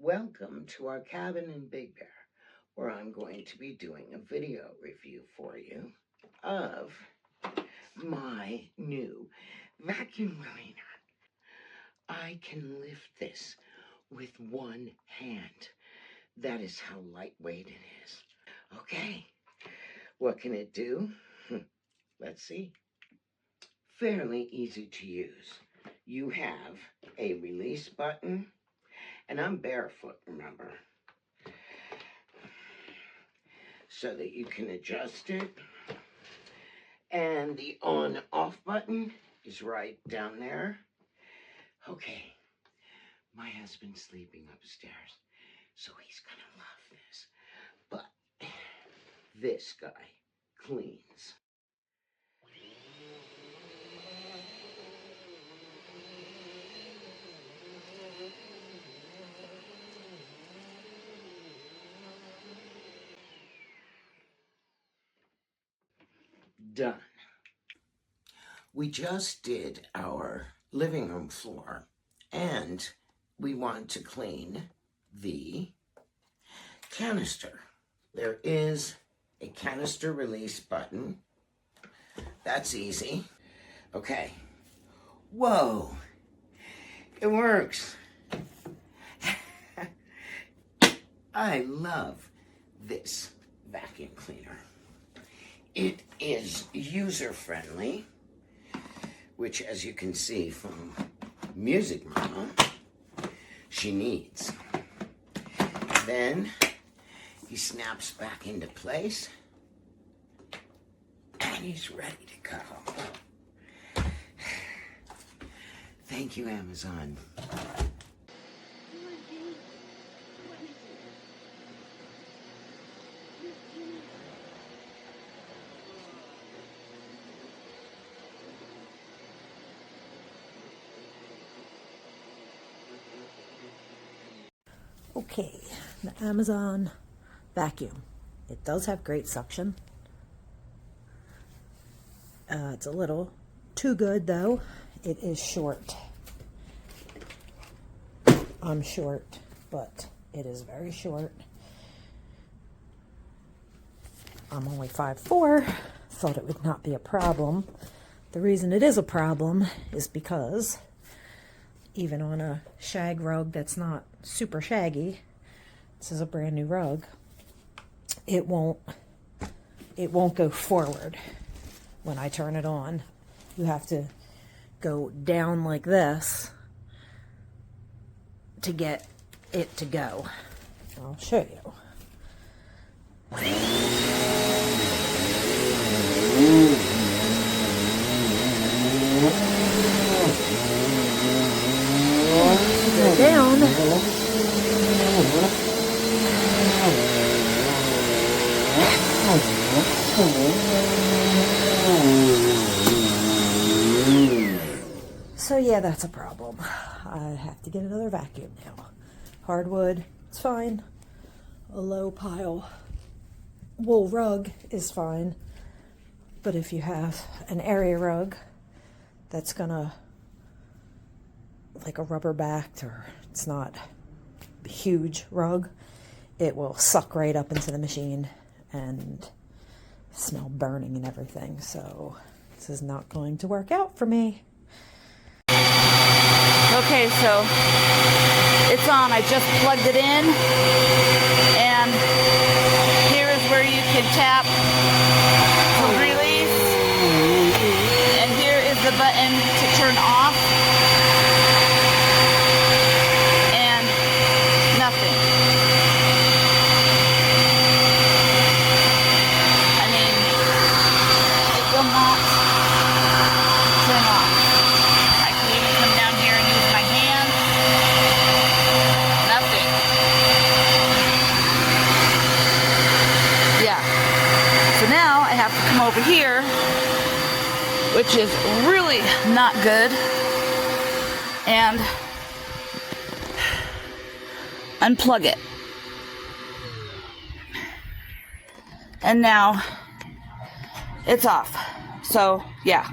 Welcome to our cabin in Big Bear, where I'm going to be doing a video review for you of my new vacuum cleaner. I can lift this with one hand. That is how lightweight it is. Okay, what can it do? Let's see. Fairly easy to use. You have a release button, and I'm barefoot, remember, so that you can adjust it. And the on-off button is right down there. Okay, my husband's sleeping upstairs, so he's gonna love this. But this guy cleans. Done. We just did our living room floor, and we want to clean the canister. There is a canister release button. That's easy. Okay. Whoa. It works. I love this vacuum cleaner. It is user-friendly, which, as you can see from Music Mama, she needs. Then he snaps back into place, and he's ready to go. Thank you, Amazon. Okay, the Amazon vacuum. It does have great suction. It's a little too good though. It is short. I'm short, but it is very short. I'm only 5'4", thought it would not be a problem. The reason it is a problem is because even on a shag rug that's not super shaggy, this is a brand new rug, it won't go forward when I turn it on. You have to go down like this to get it to go. I'll show you. Go down. So yeah, that's a problem. I have to get another vacuum now. Hardwood, it's fine. A low pile wool rug is fine. But if you have an area rug that's gonna, like a rubber backed, or it's not a huge rug, it will suck right up into the machine and smell burning and everything. So this is not going to work out for me. Okay, so it's on. I just plugged it in, and here is where you can tap to release, and here is the button to turn off, and nothing. I mean, it will not turn off. I can even come down here and use my hand. Nothing. Yeah. So now I have to come over here, which is really not good, and unplug it. And now it's off. So, yeah.